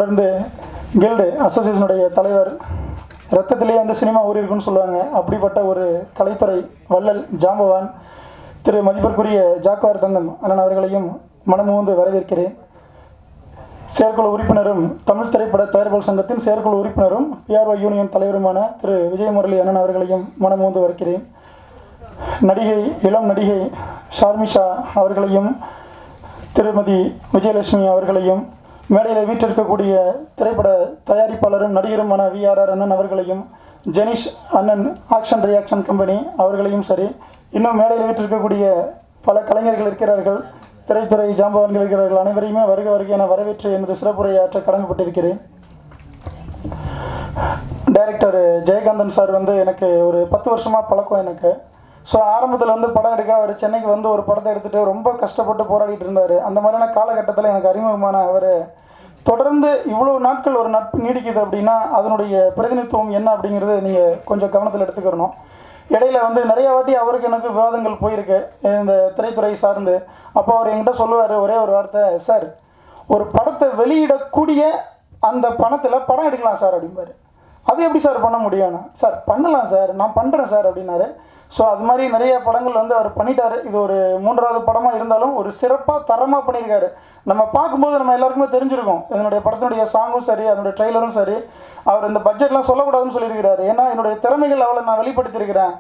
தொடர்ந்து கில்டு அசோசியேஷனுடைய தலைவர். ரத்தத்திலே அந்த சினிமா ஊறியிருக்குன்னு சொல்லுவாங்க. அப்படிப்பட்ட ஒரு கலைத்துறை வள்ளல் ஜாம்பவான் திரு மதிப்பிற்குரிய ஜாக்குவார் தங்கம் அண்ணன் அவர்களையும் மனமுந்து வரவேற்கிறேன். செயற்குழு உறுப்பினரும் தமிழ் திரைப்பட தயாரிப்பாளர் சங்கத்தின் செயற்குழு உறுப்பினரும் பிஆர்ஓ யூனியன் தலைவருமான திரு விஜயமுரளி அண்ணன் அவர்களையும் மனமுந்து வரவேற்கிறேன். நடிகை இளம் நடிகை ஷார்மிஷா அவர்களையும் திருமதி விஜயலட்சுமி அவர்களையும் மேடையில் வீற்றிருக்கக்கூடிய திரைப்பட தயாரிப்பாளரும் நடிகருமான விஆர்ஆர் அண்ணன் அவர்களையும் ஜெனிஷ் அண்ணன் ஆக்ஷன் ரியாக்ஷன் கம்பெனி அவர்களையும் சரி, இன்னும் மேடையில் வீற்றிருக்கக்கூடிய பல கலைஞர்கள் இருக்கிறார்கள், திரைத்துறை ஜாம்பவான்கள் இருக்கிறார்கள். அனைவரையுமே வருக வருக என வரவேற்று எனது சிறப்புரையாற்ற கடமைப்பட்டிருக்கிறேன். டைரக்டர் ஜெயகாந்தன் சார் எனக்கு ஒரு 10 வருஷமாக பழக்கம் எனக்கு. ஸோ ஆரம்பத்தில் படம் எடுக்க அவர் சென்னைக்கு ஒரு படத்தை எடுத்துகிட்டு ரொம்ப கஷ்டப்பட்டு போராடிட்டு இருந்தார். அந்த மாதிரியான காலகட்டத்தில் எனக்கு அறிமுகமான அவர் தொடர்ந்து இவ்வளோ நாட்கள் ஒரு நட்பு நீடிக்குது அப்படின்னா அதனுடைய பிரதிநிதித்துவம் என்ன அப்படிங்கிறது நீங்கள் கொஞ்சம் கவனத்தில் எடுத்துக்கிறணும். இடையில நிறைய வாட்டி அவருக்கு எனக்கு விவாதங்கள் போயிருக்கு இந்த திரைத்துறை சார்ந்து. அப்போ அவர் என்கிட்ட சொல்லுவார் ஒரே ஒரு வார்த்தை, சார் ஒரு படத்தை வெளியிடக்கூடிய அந்த பணத்தில் படம் எடுக்கலாம் சார் அப்படிம்பாரு. அது எப்படி சார் பண்ண முடியும்னா, சார் பண்ணலாம் சார், நான் பண்ணுறேன் சார் அப்படின்னாரு. ஸோ அது மாதிரி நிறைய படங்கள் அவர் பண்ணிட்டார். இது ஒரு 3வது படமாக இருந்தாலும் ஒரு சிறப்பாக தரமாக பண்ணியிருக்காரு. நம்ம பார்க்கும்போது நம்ம எல்லாருக்குமே தெரிஞ்சிருக்கும் இதனுடைய படத்தினுடைய சாங்கும் சரி, அதனுடைய ட்ரெய்லரும் சரி. அவர் இந்த பட்ஜெட்லாம் சொல்லக்கூடாதுன்னு சொல்லியிருக்கிறாரு. ஏன்னா என்னுடைய திறமைகள் அவளை நான் வெளிப்படுத்தியிருக்கிறேன்.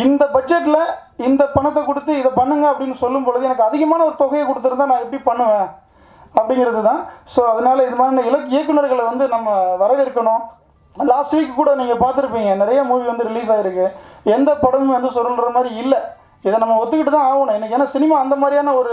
இந்த பட்ஜெட்டில் இந்த பணத்தை கொடுத்து இதை பண்ணுங்க அப்படின்னு சொல்லும் பொழுது எனக்கு அதிகமான ஒரு தொகையை கொடுத்துருந்தா நான் எப்படி பண்ணுவேன் அப்படிங்கிறது தான். ஸோ அதனால் இது மாதிரி இயக்குநர்களை நம்ம வரவேற்கணும். லாஸ்ட் வீக் கூட நீங்கள் பார்த்துருப்பீங்க, நிறைய மூவி ரிலீஸ் ஆகிருக்கு. எந்த படமும் சொல்கிற மாதிரி இல்லை. இதை நம்ம ஒத்துக்கிட்டு தான் ஆகணும் இன்றைக்கி. ஏன்னா சினிமா அந்த மாதிரியான ஒரு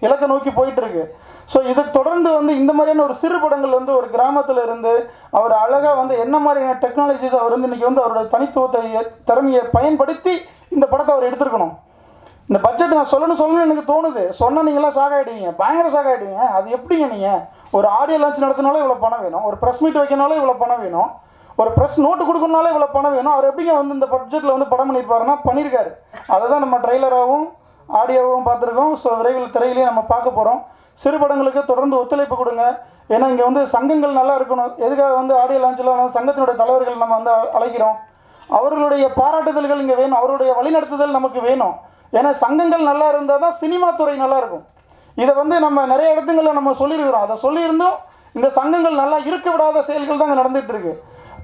இலக்கை நோக்கி போயிட்டுருக்கு. ஸோ இதை தொடர்ந்து இந்த மாதிரியான ஒரு சிறு படங்கள் ஒரு கிராமத்தில் இருந்து அவர் அழகாக என்ன மாதிரியான டெக்னாலஜிஸ் அவர் இன்றைக்கி அவருடைய தனித்துவத்தை திறமையை பயன்படுத்தி இந்த படத்தை அவர் எடுத்துருக்கணும். இந்த பட்ஜெட் நான் சொல்லணும்னு எனக்கு தோணுது. சொன்னால் நீங்களாம் சாகாயிடுவீங்க, பயங்கர சாகாயிடுவீங்க. அது எப்படிங்க நீங்கள் ஒரு ஆடியோ லான்ச் நடத்தினாலும் இவ்வளோ பணம் வேணும், ஒரு ப்ரெஸ் மீட் வைக்கனாலும் இவ்வளோ பணம் வேணும், ஒரு ப்ரெஸ் நோட்டு கொடுக்கணுனாலே இவ்வளோ பணம் வேணும். அவர் எப்படிங்க இந்த பட்ஜெட்டில் படம் பண்ணியிருப்பாருன்னா பண்ணியிருக்காரு. அதை தான் நம்ம ட்ரெய்லராகவும் ஆடியோவும் பார்த்துருக்கோம். ஸோ விரைவில் திரையிலையும் நம்ம பார்க்க போகிறோம். சிறு படங்களுக்கு தொடர்ந்து ஒத்துழைப்பு கொடுங்க. ஏன்னா இங்கே சங்கங்கள் நல்லா இருக்கணும். எதுக்காக ஆடியோ லான்ச்சில் சங்கத்தினுடைய தலைவர்கள் நம்ம அழைக்கிறோம். அவர்களுடைய பாராட்டுதல்கள் இங்கே வேணும், அவருடைய வழிநடத்துதல் நமக்கு வேணும். ஏன்னா சங்கங்கள் நல்லா இருந்தால் தான் சினிமா துறை நல்லா இருக்கும். இதை நம்ம நிறைய இடத்துங்களில் நம்ம சொல்லியிருக்கிறோம். அதை சொல்லியிருந்தும் இந்த சங்கங்கள் நல்லா இருக்க விடாத செயல்கள் தான் இங்கே நடந்துகிட்டு இருக்கு.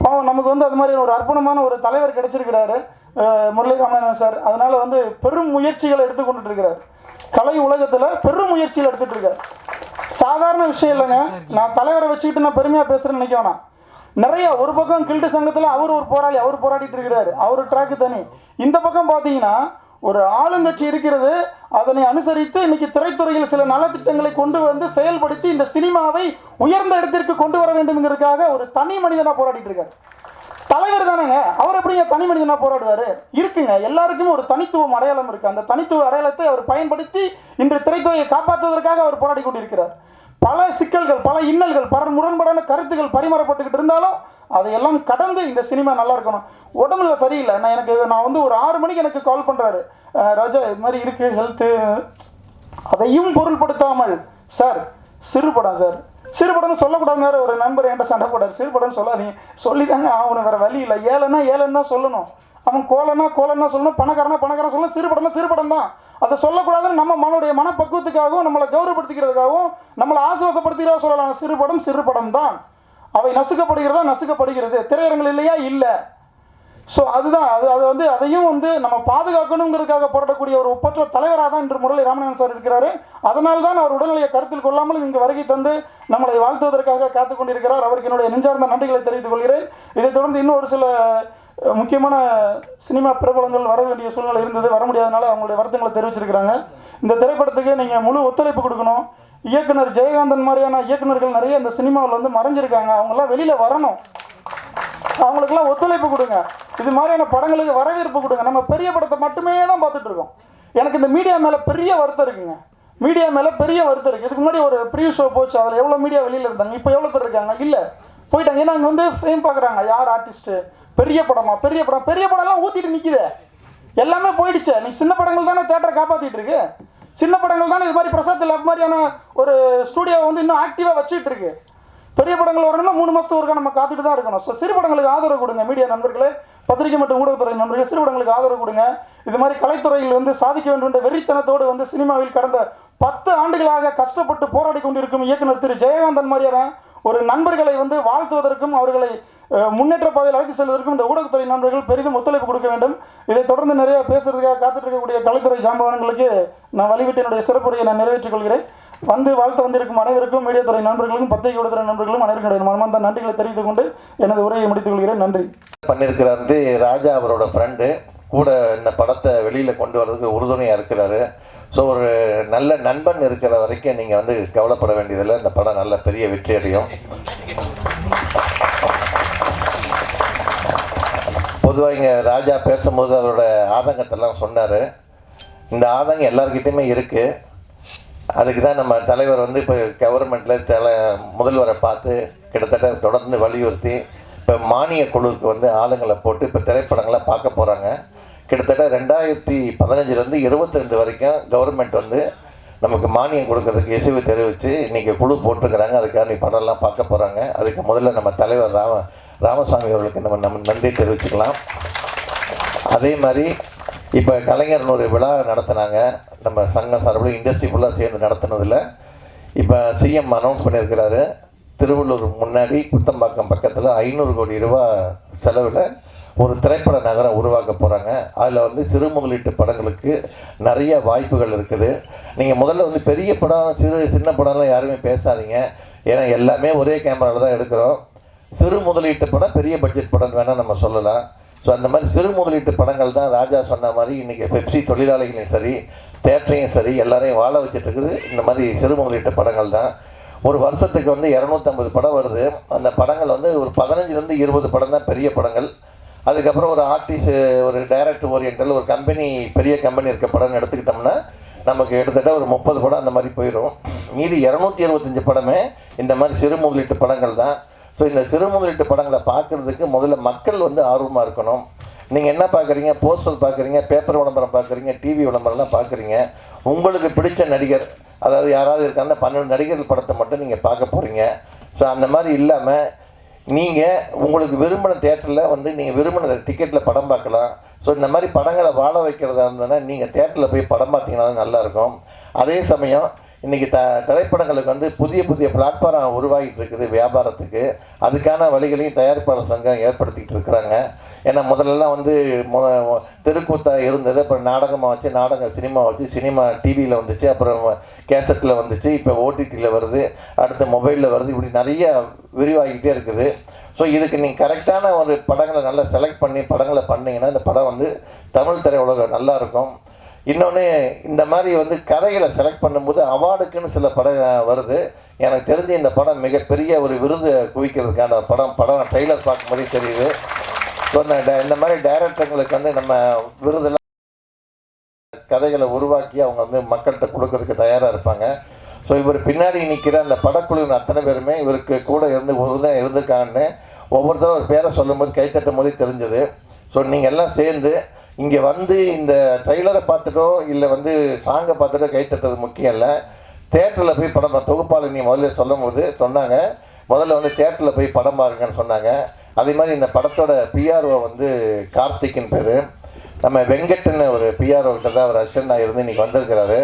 பாவம் நமக்கு அது மாதிரி ஒரு அற்புதமான ஒரு தலைவர் கிடைச்சிருக்கிறாரு முரளி ராமநாதன் சார். அதனால் பெரும் முயற்சிகளை எடுத்துக்கொண்டுட்டு இருக்கிறார். கலை உலகத்தில் பெரும் முயற்சிகள் எடுத்துகிட்டு இருக்கார். சாதாரண விஷயம் இல்லைங்க. நான் தலைவரை வச்சுக்கிட்டு நான் பெருமையாக பேசுகிறேன்னு நினைக்க வேணாம். நிறைய ஒரு பக்கம் கில்டு சங்கத்தில் அவர் ஒரு போராளி, அவர் போராடிட்டு இருக்கிறாரு, அவர் ட்ராக்கு தனி. இந்த பக்கம் பார்த்தீங்கன்னா ஒரு ஆளுங்கட்சி இருக்கிறது. அதனை அனுசரித்து இன்னைக்கு திரைத்துறையில் சில நலத்திட்டங்களை கொண்டு செயல்படுத்தி இந்த சினிமாவை உயர்ந்த இடத்திற்கு கொண்டு வர வேண்டும்ங்கிறதுக்காக ஒரு தனி மனிதனாக போராடிட்டு இருக்காரு. தலைவர் தானேங்க, அவர் எப்படிங்க தனி மனிதனாக போராடுவார்? இருக்குங்க, எல்லாருக்குமே ஒரு தனித்துவம் அடையாளம் இருக்குது. அந்த தனித்துவ அடையாளத்தை அவர் பயன்படுத்தி இன்று திரைத்துறையை காப்பாற்றுவதற்காக அவர் போராடி கொண்டிருக்கிறார். பல சிக்கல்கள், பல இன்னல்கள், பல முரண்பாடான கருத்துக்கள் பரிமாறப்பட்டுக்கிட்டு இருந்தாலும் அதையெல்லாம் கடந்து இந்த சினிமா நல்லா இருக்கணும். உடம்புல சரியில்லை, நான் ஒரு 6 மணிக்கு எனக்கு கால் பண்ணுறாரு, ராஜா இது மாதிரி இருக்குது ஹெல்த்து. அதையும் பொருள்படுத்தாமல், சார் சிறு படம் சார், சிறு படம்னு சொல்லக்கூடாதுன்னு ஒரு நண்பர் என்கிட்ட சண்டை போடாது. சிறு படம் சொல்லாதீங்க, சொல்லி தாங்க அவனு வேறு வழி இல்லை. ஏழைன்னா சொல்லணும், அவன் கோலன்னா சொல்லணும், பணக்காரன் சொல்லணும். சிறு படம் தான். அதை சொல்லக்கூடாதுன்னு நம்ம மனப்பக்குவத்துக்காகவும் நம்மளை கௌரவப்படுத்திக்கிறதுக்காகவும் நம்மளை ஆசுவாசப்படுத்திக்கிறதா சொல்லலாம். சிறு படம் தான். அவை நசுக்கப்படுகிறது. திரையரங்கள் இல்லையா? இல்லை. ஸோ அதுதான் அதையும் நம்ம பாதுகாக்கணுங்கிறதுக்காக போராடக்கூடிய ஒரு ஒப்பற்ற தலைவராக தான் இன்று முரளி ராமநாதன் சார் இருக்கிறாரு. அதனால தான் அவர் உடல்நிலையை கருத்தில் கொள்ளாமல் இங்கு வருகை தந்து நம்மளை வாழ்த்துவதற்காக காத்து கொண்டிருக்கிறார். அவருக்கு என்னுடைய நெஞ்சார்ந்த நன்றிகளை தெரிவித்துக் கொள்கிறேன். இதைத் தொடர்ந்து இன்னும் ஒரு சில முக்கியமான சினிமா பிரபலங்கள் வர வேண்டிய சூழ்நிலை இருந்தது, வர முடியாதனால அவங்களுடைய வருத்தங்களை தெரிவிச்சிருக்கிறாங்க. இந்த திரைப்படத்துக்கு நீங்கள் முழு ஒத்துழைப்பு கொடுக்கணும். இயக்குனர் ஜெயகாந்தன் மாதிரியான இயக்குநர்கள் நிறைய இந்த சினிமாவில் மறைஞ்சிருக்காங்க. அவங்களாம் வெளியில் வரணும். அவங்களுக்கெல்லாம் ஒத்துழைப்பு கொடுங்க. இது மாதிரியான படங்களுக்கு வரவேற்பு கொடுங்க. நம்ம பெரிய படத்தை மட்டுமே தான் பார்த்துட்டு இருக்கோம். எனக்கு இந்த மீடியா மேலே பெரிய வருத்தம் இருக்குங்க. இதுக்கு முன்னாடி ஒரு ப்ரீ ஷோ போச்சு, அதில் எவ்வளோ மீடியா வெளியில் இருந்தாங்க, இப்போ எவ்வளோ பேர் இருக்காங்க? இல்லை, போயிட்டாங்க. ஏன்னா அங்கே ஃபேம் பார்க்குறாங்க, யார் ஆர்டிஸ்ட்டு, பெரிய படம்லாம் ஊற்றிட்டு நிற்கிது, எல்லாமே போயிடுச்சு. நீ சின்ன படங்கள் தானே தேட்டரை காப்பாற்றிட்டு இருக்கு. சின்ன படங்கள் தானே இது மாதிரி பிரசாத் லேப் மாதிரியான ஒரு ஸ்டூடியோவை இன்னும் ஆக்டிவாக வச்சுட்டு இருக்கு. பெரிய படங்கள் வரணும்னா 3 மாதத்துக்கு ஒருக்கா நம்ம காத்துட்டு தான் இருக்கணும். ஸோ சிறு படங்களுக்கு ஆதரவு கொடுங்க. மீடியா நண்பர்களே, பத்திரிகை மற்றும் ஊடகத்துறை நண்பர்கள், சிறு படங்களுக்கு ஆதரவு கொடுங்க. இது மாதிரி கலைத்துறையில் வந்து சாதிக்க வேண்டும் என்ற வெறித்தனத்தோடு வந்து சினிமாவில் கடந்த 10 ஆண்டுகளாக கஷ்டப்பட்டு போராடி கொண்டிருக்கும் இயக்குனர் திரு ஜெயகாந்தன் மாதிரியான ஒரு நண்பர்களை வந்து வாழ்த்துவதற்கும் அவர்களை முன்னேற்ற பாதையில் அழைத்து செல்வதற்கும் இந்த ஊடகத்துறை நண்பர்கள் பெரிதும் ஒத்துழைப்பு கொடுக்க வேண்டும். இதை தொடர்ந்து நிறைய பேசுறதுக்காக காத்துட்டு இருக்கக்கூடிய கலைத்துறை ஜாம்பவான்களுக்கு நான் வழிவிட்டு என்னுடைய சிறப்புரையை நான் நிறைவேற்றிக் கொள்கிறேன். வந்து வாழ்த்து வந்திருக்கும் அனைவருக்கும், மீடியாத்துறை நண்பர்களுக்கும், பத்திரிகை ஊடகத்துறை நண்பர்களும் அனைவருக்கும் மனமார்ந்த நன்றிகளை தெரிவித்துக் கொண்டு எனது உரையை முடித்துக் கொள்கிறேன். நன்றி. பண்ணியிருக்கிறார் வந்து ராஜா அவரோட ஃப்ரெண்டு கூட இந்த படத்தை வெளியில் கொண்டு வர்றதுக்கு உறுதுணையாக இருக்கிறாரு. ஸோ ஒரு நல்ல நண்பன் இருக்கிற வரைக்கும் நீங்கள் வந்து கவலைப்பட வேண்டியதில்லை. இந்த படம் நல்ல பெரிய வெற்றி அடையும். பொதுவாக இங்கே ராஜா பேசும்போது அவரோட ஆதங்கத்தெல்லாம் சொன்னார். இந்த ஆதங்கம் எல்லாருக்கிட்டையுமே இருக்குது. அதுக்கு தான் நம்ம தலைவர் வந்து இப்போ கவர்மெண்ட்டில் முதல்வரை பார்த்து கிட்டத்தட்ட தொடர்ந்து வலியுறுத்தி இப்போ மானிய குழுவுக்கு வந்து ஆளுங்களை போட்டு இப்போ திரைப்படங்களை பார்க்க போகிறாங்க. கிட்டத்தட்ட 2015 22 வரைக்கும் கவர்மெண்ட் வந்து நமக்கு மானியம் கொடுக்கறதுக்கு இசைவு தெரிவித்து இன்றைக்கி குழு போட்டுருக்கிறாங்க. அதுக்காக படம்லாம் பார்க்க போகிறாங்க. அதுக்கு முதல்ல நம்ம தலைவர் ராமசாமி அவர்களுக்கு நம்ம நன்றி தெரிவிச்சுக்கலாம். அதே மாதிரி இப்போ கலைஞர் ஒரு விழா நடத்தினாங்க. நம்ம சங்கம் சார்பில் இண்டஸ்ட்ரி ஃபுல்லாக சேர்ந்து நடத்தினதில் இப்போ சிஎம் அனௌன்ஸ் பண்ணியிருக்கிறாரு. திருவள்ளூர் முன்னாடி குத்தம்பாக்கம் பக்கத்தில் 500 கோடி ரூபா செலவில் ஒரு திரைப்பட நகரம் உருவாக்க போகிறாங்க. அதில் வந்து சிறு முதலீட்டு படங்களுக்கு நிறைய வாய்ப்புகள் இருக்குது. நீங்கள் முதல்ல வந்து பெரிய படம் சின்ன படம்லாம் யாருமே பேசாதீங்க. ஏன்னா எல்லாமே ஒரே கேமராவில் தான் எடுக்கிறோம். சிறு முதலீட்டு படம் பெரிய பட்ஜெட் படம் வேணால் நம்ம சொல்லலாம். ஸோ அந்த மாதிரி சிறு முதலீட்டு படங்கள் தான் ராஜா சொன்ன மாதிரி இன்றைக்கி பெப்சி தொழிலாளிகளையும் சரி, தேட்டரையும் சரி, எல்லாரையும் வாழ வச்சுட்டு இருக்குது இந்த மாதிரி சிறு முதலீட்டு படங்கள் தான். ஒரு வருஷத்துக்கு வந்து 250 படம் வருது. அந்த படங்கள் வந்து ஒரு 15 to 20 படம் தான் பெரிய படங்கள். அதுக்கப்புறம் ஒரு ஆர்டிஸ்ட், ஒரு டைரக்டர் ஓரியன்டல், ஒரு கம்பெனி, பெரிய கம்பெனி இருக்க படம்னு எடுத்துக்கிட்டோம்னா நமக்கு கிட்டத்தட்ட ஒரு 30 படம் அந்த மாதிரி போயிடும். மீதி 225 படமே இந்த மாதிரி சிறு முதலீட்டு படங்கள் தான். ஸோ இந்த சிறு முதலீட்டு படங்களை பார்க்குறதுக்கு முதல்ல மக்கள் வந்து ஆர்வமாக இருக்கணும். நீங்கள் என்ன பார்க்குறீங்க? போஸ்டர் பார்க்குறீங்க, பேப்பர் விளம்பரம் பார்க்குறீங்க, டிவி விளம்பரம்லாம் பார்க்குறீங்க. உங்களுக்கு பிடிச்ச நடிகர், அதாவது யாராவது இருக்காங்க, 12 நடிகர்கள் படத்தை மட்டும் நீங்கள் பார்க்க போகிறீங்க. ஸோ அந்த மாதிரி இல்லாமல் நீங்கள் உங்களுக்கு விரும்பின தேட்டரில் வந்து நீங்கள் விரும்பின டிக்கெட்டில் படம் பார்க்கலாம். ஸோ இந்த மாதிரி படங்களை வாழ வைக்கிறதா இருந்ததுன்னா நீங்கள் தேட்டரில் போய் படம் பார்த்தீங்கன்னா தான் நல்லாயிருக்கும். அதே சமயம் இன்றைக்கி திரைப்படங்களுக்கு வந்து புதிய பிளாட்ஃபார்ம் உருவாகிட்டு இருக்குது வியாபாரத்துக்கு. அதுக்கான வழிகளையும் தயாரிப்பாளர் சங்கம் ஏற்படுத்திக்கிட்டு இருக்கிறாங்க. ஏன்னா முதல்லலாம் வந்து தெருக்கூத்தாக இருந்தது. அப்புறம் நாடகமாக வச்சு, சினிமா வச்சு, சினிமா டிவியில் வந்துச்சு, அப்புறம் கேசட்டில் வந்துச்சு, இப்போ ஓடிடியில் வருது, அடுத்த மொபைலில் வருது. இப்படி நிறைய விரிவாகிக்கிட்டே இருக்குது. ஸோ இதுக்கு நீங்கள் கரெக்டான ஒரு படங்களை நல்லா செலக்ட் பண்ணி படங்களை பண்ணிங்கன்னா இந்த படம் வந்து தமிழ் திரையுலகம் நல்லாயிருக்கும். இன்னொன்று, இந்த மாதிரி வந்து கதைகளை செலக்ட் பண்ணும்போது அவார்டுக்குன்னு சில படம் வருது. எனக்கு தெரிஞ்சு இந்த படம் மிகப்பெரிய ஒரு விருது குவிக்கிறதுக்கான படம் ட்ரெய்லர் பார்க்கும்போதே தெரியுது. ஸோ இந்த மாதிரி டைரக்டர்களுக்கு வந்து நம்ம விருதெல்லாம் கதைகளை உருவாக்கி அவங்க வந்து மக்கள்கிட்ட கொடுக்கறதுக்கு தயாராக இருப்பாங்க. ஸோ இவர் பின்னாடி நிற்கிற அந்த படக்குழுவின் அத்தனை பேருமே இவருக்கு கூட தான் இருந்திருக்காங்கன்னு ஒவ்வொருத்தரும் ஒரு பேரை சொல்லும்போது கைத்தட்டும் போதே தெரிஞ்சது. ஸோ நீங்கள் எல்லாம் சேர்ந்து இங்கே வந்து இந்த ட்ரெய்லரை பார்த்துட்டோ இல்லை வந்து சாங்கை பார்த்துட்டோ கைத்தட்டது முக்கியம் இல்லை. தேட்டரில் போய் படம் தொகுப்பாளர் நீ முதல்ல சொன்னாங்க முதல்ல வந்து தேட்டரில் போய் படம் பாருங்கன்னு சொன்னாங்க. அதே மாதிரி இந்த படத்தோட பிஆர்ஓ வந்து கார்த்திக்னு பேர். நம்ம வெங்கட்னு ஒரு பிஆர்ஓ கிட்ட தான் அவர் அசிஸ்டண்டாக இருந்து இன்றைக்கி வந்திருக்கிறாரு.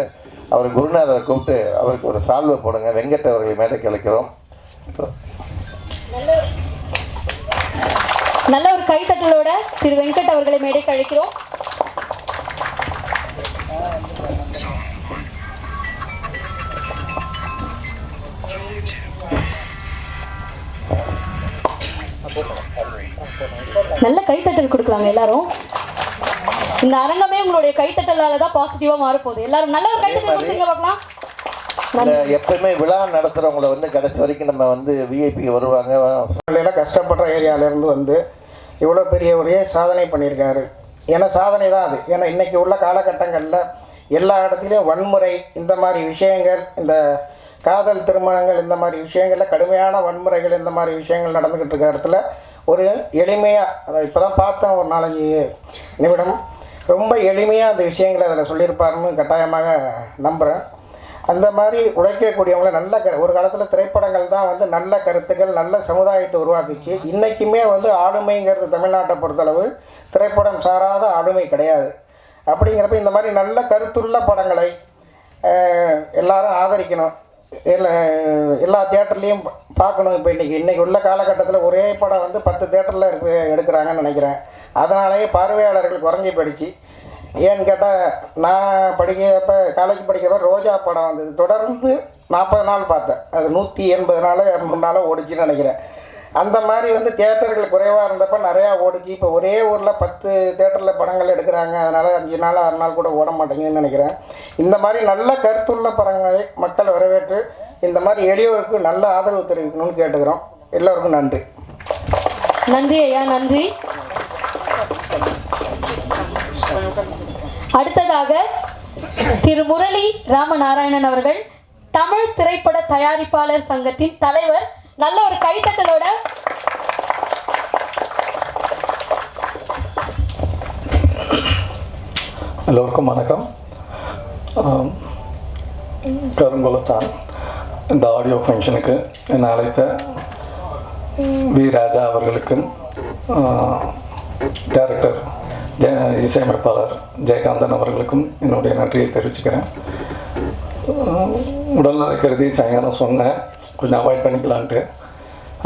அவர் குருநாதரை கூப்பிட்டு அவருக்கு ஒரு சால்வை போடுங்க. வெங்கட் அவர்களை மேடைக்கு அழைக்கிறோம். நல்ல ஒரு கைத்தட்டலோட திரு வெங்கட் அவர்களை மேடைக்கு அழைக்கிறோம். நல்ல கைத்தட்டல் கொடுக்கலாங்க எல்லாரும். இந்த அரங்கமே உங்களுடைய கைத்தட்டலால தான் பாசிட்டிவா மாறப்போகுது. எல்லாரும் நல்ல ஒரு கைத்தட்டல் கொடுத்தீங்க பார்க்கலாம். எப்பவுமே விழா நடத்துறவங்களை வந்து கடைசி வரைக்கும் நம்ம வந்து விஐபி வருவாங்க. கஷ்டப்படுற ஏரியாவிலேருந்து வந்து இவ்வளோ பெரிய ஒரு சாதனை பண்ணியிருக்காரு. ஏன்னா சாதனை தான் அது. ஏன்னா இன்றைக்கி உள்ள காலகட்டங்களில் எல்லா இடத்துலையும் வன்முறை, இந்த மாதிரி விஷயங்கள், இந்த காதல் திருமணங்கள், இந்த மாதிரி விஷயங்களில் கடுமையான வன்முறைகள், இந்த மாதிரி விஷயங்கள் நடந்துக்கிட்டு இருக்கிற இடத்துல ஒரு எளிமையாக, அதை இப்போ தான் பார்த்தேன் ஒரு 4-5 நிமிடம், ரொம்ப எளிமையாக அந்த விஷயங்களை அதில் சொல்லியிருப்பாருன்னு கட்டாயமாக நம்புகிறேன். அந்த மாதிரி உழைக்கக்கூடியவங்கள நல்ல ஒரு காலத்தில் திரைப்படங்கள் தான் வந்து நல்ல கருத்துக்கள் நல்ல சமுதாயத்தை உருவாக்குச்சு. இன்றைக்குமே வந்து ஆளுமைங்கிறது தமிழ்நாட்டை பொறுத்தளவு திரைப்படம் சாராத ஆளுமை கிடையாது. அப்படிங்கிறப்ப இந்த மாதிரி நல்ல கருத்துள்ள படங்களை எல்லாரும் ஆதரிக்கணும். எல்லா தியேட்டர்லேயும் பார்க்கணும். இப்போ இன்றைக்கி உள்ள காலகட்டத்தில் ஒரே படம் வந்து 10 தியேட்டரில் எடுக்கிறாங்கன்னு நினைக்கிறேன். அதனாலேயே பார்வையாளர்கள் குறைஞ்சி போயிடுச்சு. ஏன்னு கேட்டால் நான் காலேஜ் படிக்கிறப்ப ரோஜா படம் வந்தது, தொடர்ந்து 40 நாள் பார்த்தேன். அது 180 நாள் 200 நாள் ஓடிச்சுன்னு நினைக்கிறேன். அந்த மாதிரி வந்து தியேட்டர்கள் குறைவாக இருந்தப்போ நிறையா ஓடிச்சு. இப்போ ஒரே ஊரில் 10 தியேட்டரில் படங்கள் எடுக்கிறாங்க. அதனால் 5 நாள் 6 நாள் கூட ஓட மாட்டேங்குதுன்னு நினைக்கிறேன். இந்த மாதிரி நல்ல கருத்துள்ள படங்களை மக்கள் வரவேற்று இந்த மாதிரி எளியோருக்கு நல்ல ஆதரவு தெரிவிக்கணும்னு கேட்டுக்கிறோம். எல்லோருக்கும் நன்றி. நன்றி ஐயா, நன்றி. அடுத்ததாக திரு முரளி ராமநாராயணன் அவர்கள், தமிழ் திரைப்பட தயாரிப்பாளர் சங்கத்தின் தலைவர். நல்ல ஒரு கைத்தட்டலோட. எல்லோருக்கும் வணக்கம். கருங்குளத்தான் இந்த ஆடியோ ஃபங்க்ஷனுக்கு என்னை அழைத்த வி ராஜா அவர்களுக்கும், டைரக்டர் இசையமைப்பாளர் ஜெயகாந்தன் அவர்களுக்கும் என்னுடைய நன்றியை தெரிவிச்சுக்கிறேன். உடல்நல கருதி சாயங்காலம் சொன்னேன், கொஞ்சம் அவாய்ட் பண்ணிக்கலான்ட்டு.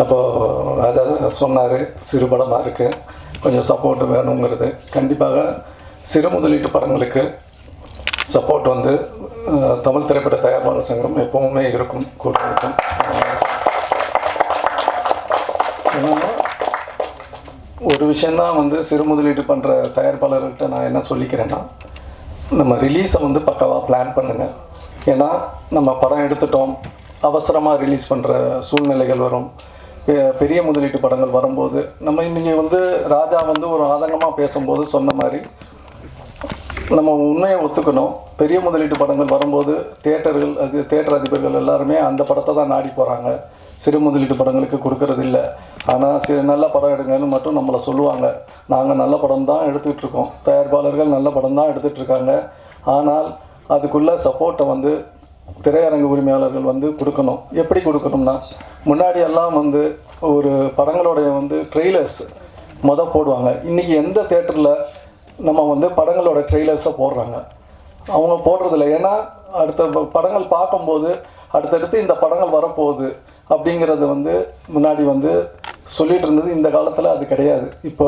அப்போது ராஜா சொன்னார், சிறு படமாக இருக்குது, கொஞ்சம் சப்போர்ட் வேணுங்கிறது. கண்டிப்பாக சிறு முதலீட்டு படங்களுக்கு சப்போர்ட் வந்து தமிழ் திரைப்பட தயாரிப்பாளர் சங்கம் எப்பவுமே இருக்கும், கொடுக்கும். என்னன்னா ஒரு விஷயந்தான் வந்து சிறு முதலீட்டு பண்ணுற தயாரிப்பாளர்கள்ட்ட நான் என்ன சொல்லிக்கிறேன்னா, நம்ம ரிலீஸை வந்து பக்காவாக பிளான் பண்ணுங்கள். ஏன்னா நம்ம படம் எடுத்துட்டோம், அவசரமாக ரிலீஸ் பண்ணுற சூழ்நிலைகள் வரும். பெரிய முதலீட்டு படங்கள் வரும்போது நம்ம இன்றைக்கி வந்து ராஜா வந்து ஒரு ஆதங்கமாக பேசும்போது சொன்ன மாதிரி நம்ம உண்மையை ஒத்துக்கணும். பெரிய முதலீட்டு படங்கள் வரும்போது தியேட்டர் அதிபர்கள் எல்லாருமே அந்த படத்தை தான் நாடி போகிறாங்க, சிறு முதலீட்டு படங்களுக்கு கொடுக்கறது இல்லை. ஆனால் நல்ல படம் எடுங்கன்னு மட்டும் நம்மளை சொல்லுவாங்க. நாங்கள் நல்ல படம் தான் எடுத்துகிட்ருக்கோம், தயாரிப்பாளர்கள் நல்ல படம் தான் எடுத்துகிட்ருக்காங்க. ஆனால் அதுக்குள்ளே சப்போர்ட்டை வந்து திரையரங்கு உரிமையாளர்கள் வந்து கொடுக்கணும். எப்படி கொடுக்கணும்னா, முன்னாடி எல்லாம் வந்து ஒரு படங்களோடைய வந்து ட்ரெய்லர்ஸ் போடுவாங்க. இன்றைக்கி எந்த தேட்டரில் நம்ம வந்து படங்களோட ட்ரெய்லர்ஸை போடுறாங்க? அவங்க போடுறதில்ல. ஏன்னா அடுத்த படங்கள் பார்க்கும்போது அடுத்தடுத்து இந்த படங்கள் வரப்போகுது அப்படிங்கிறது வந்து முன்னாடி வந்து சொல்லிகிட்டு இருந்தது. இந்த காலத்தில் அது கிடையாது. இப்போ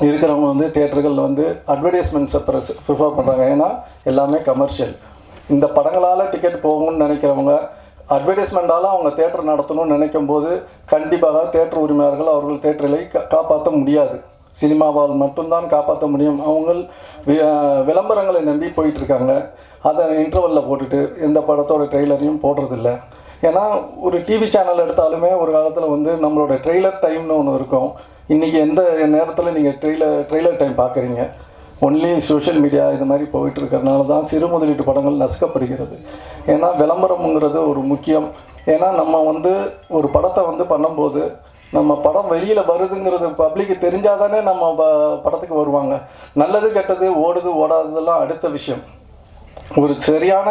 இருக்கிறவங்க வந்து தியேட்டர்களில் வந்து அட்வர்டைஸ்மெண்ட்ஸை ப்ரிஃபர் பண்ணுறாங்க. ஏன்னா எல்லாமே கமர்ஷியல். இந்த படங்களால் டிக்கெட் போகணும்னு நினைக்கிறவங்க அட்வர்டைஸ்மெண்ட்டால் அவங்க தேட்டர் நடத்தணும்னு நினைக்கும் போது கண்டிப்பாக தேட்டர் உரிமையாளர்கள் அவர்கள் தேட்டர்களை காப்பாற்ற முடியாது. சினிமாவால் மட்டும்தான் காப்பாற்ற முடியும். அவங்க விளம்பரங்களை நம்பி போயிட்டுருக்காங்க. அதை இன்டர்வலில் போட்டுட்டு எந்த படத்தோட ட்ரெய்லரையும் போடுறதில்ல. ஏன்னா ஒரு டிவி சேனல் எடுத்தாலுமே ஒரு காலத்தில் வந்து நம்மளோட ட்ரெய்லர் டைம்னு ஒன்று இருக்கும். இன்றைக்கி எந்த நேரத்தில் நீங்கள் ட்ரெய்லர் டைம் பார்க்குறீங்க? ஒன்லி சோஷியல் மீடியா இது மாதிரி போயிட்டு இருக்கிறதுனால தான் சிறு முதலீட்டு படங்கள் நசுக்கப்படுகிறது. ஏன்னா விளம்பரம்ங்கிறது ஒரு முக்கியம். ஏன்னா நம்ம வந்து ஒரு படத்தை வந்து பண்ணும்போது நம்ம படம் வெளியில் வருதுங்கிறது பப்ளிக்கு தெரிஞ்சால் தானே நம்ம படத்துக்கு வருவாங்க. நல்லது கெட்டது ஓடுது ஓடாததெல்லாம் அடுத்த விஷயம். ஒரு சரியான